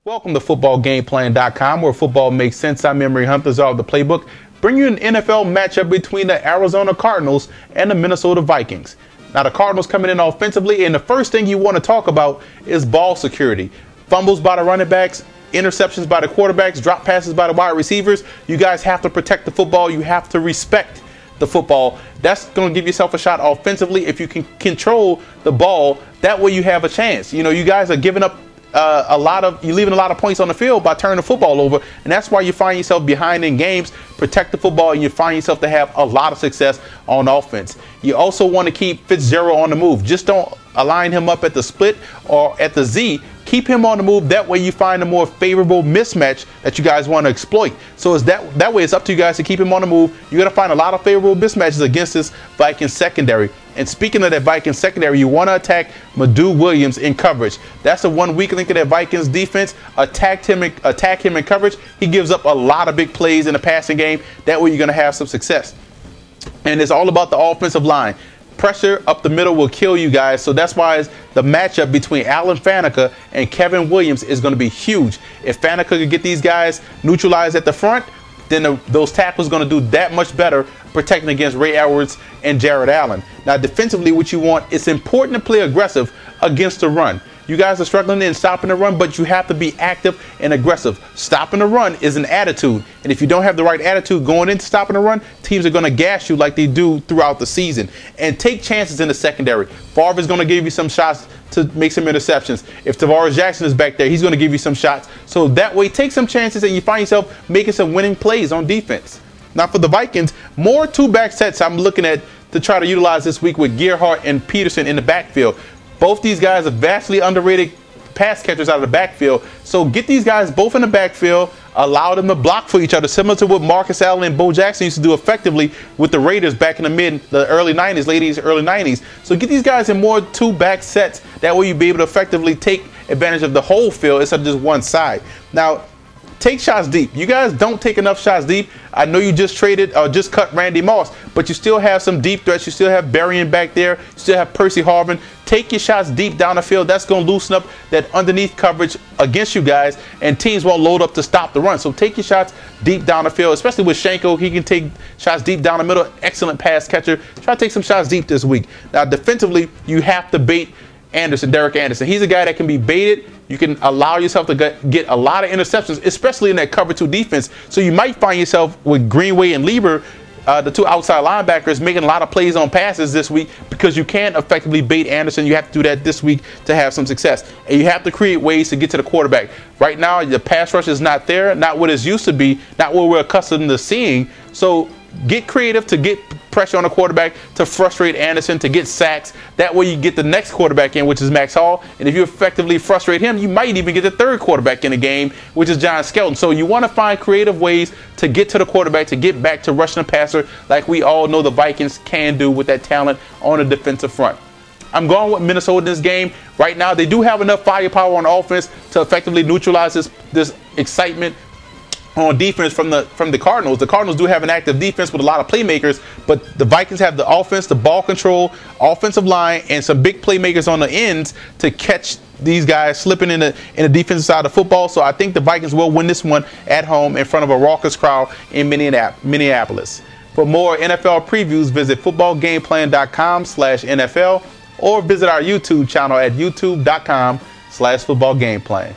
Welcome to footballgameplan.com, where football makes sense. I'm Emery Hunters of the playbook. Bring you an NFL matchup between the Arizona Cardinals and the Minnesota Vikings. Now, the Cardinals coming in offensively, and the first thing you want to talk about is ball security. Fumbles by the running backs, interceptions by the quarterbacks, drop passes by the wide receivers. You guys have to protect the football. You have to respect the football. That's going to give yourself a shot offensively. If you can control the ball, that way you have a chance. You know, you guys are giving up you're leaving a lot of points on the field by turning the football over, and that's why you find yourself behind in games. Protect the football, and you find yourself to have a lot of success on offense. You also want to keep Fitzgerald on the move. Just don't align him up at the split or at the Z. Keep him on the move. That way you find a more favorable mismatch that you guys want to exploit. So it's that way it's up to you guys to keep him on the move. You're going to find a lot of favorable mismatches against this Vikings secondary. And speaking of that Vikings secondary, you want to attack Madu Williams in coverage. That's the one weak link of that Vikings defense. Attack him in coverage. He gives up a lot of big plays in the passing game. That way you're going to have some success. And it's all about the offensive line. Pressure up the middle will kill you guys. So that's why the matchup between Alan Faneca and Kevin Williams is going to be huge. If Faneca could get these guys neutralized at the front, then those tackles are going to do that much better protecting against Ray Edwards and Jared Allen. Now, defensively, what you want, it's important to play aggressive against the run. You guys are struggling in stopping the run, but you have to be active and aggressive. Stopping the run is an attitude. And if you don't have the right attitude going into stopping the run, teams are going to gash you like they do throughout the season. And take chances in the secondary. Favre is going to give you some shots to make some interceptions. If Tavares Jackson is back there, he's going to give you some shots. So that way, take some chances and you find yourself making some winning plays on defense. Now, for the Vikings, more two-back sets I'm looking at to try to utilize this week with Gerhardt and Peterson in the backfield. Both these guys are vastly underrated pass catchers out of the backfield. So get these guys both in the backfield, allow them to block for each other, similar to what Marcus Allen and Bo Jackson used to do effectively with the Raiders back in the early 90s, early 90s. So get these guys in more two-back sets. That way you'll be able to effectively take advantage of the whole field instead of just one side. Now, take shots deep. You guys don't take enough shots deep. I know you just just cut Randy Moss, but you still have some deep threats. You still have Berrien back there. You still have Percy Harvin. Take your shots deep down the field. That's going to loosen up that underneath coverage against you guys, and teams won't load up to stop the run. So take your shots deep down the field, especially with Shanko. He can take shots deep down the middle. Excellent pass catcher. Try to take some shots deep this week. Now, defensively, you have to bait Derek Anderson. He's a guy that can be baited. You can allow yourself to get a lot of interceptions, especially in that cover 2 defense. So you might find yourself with Greenway and Lieber, the two outside linebackers, making a lot of plays on passes this week because you can't effectively bait Anderson. You have to do that this week to have some success. And you have to create ways to get to the quarterback. Right now, the pass rush is not there, not what it used to be, not what we're accustomed to seeing. So get creative to get pressure on the quarterback, to frustrate Anderson, to get sacks. That way you get the next quarterback in, which is Max Hall. And if you effectively frustrate him, you might even get the third quarterback in the game, which is John Skelton. So you want to find creative ways to get to the quarterback, to get back to rushing the passer like we all know the Vikings can do with that talent on the defensive front. I'm going with Minnesota in this game. Right now, they do have enough firepower on offense to effectively neutralize this excitement on defense from the Cardinals. The Cardinals do have an active defense with a lot of playmakers, but the Vikings have the offense, the ball control, offensive line, and some big playmakers on the ends to catch these guys slipping in the defensive side of football. So I think the Vikings will win this one at home in front of a raucous crowd in Minneapolis. For more NFL previews, visit footballgameplan.com/NFL or visit our YouTube channel at youtube.com/footballgameplan.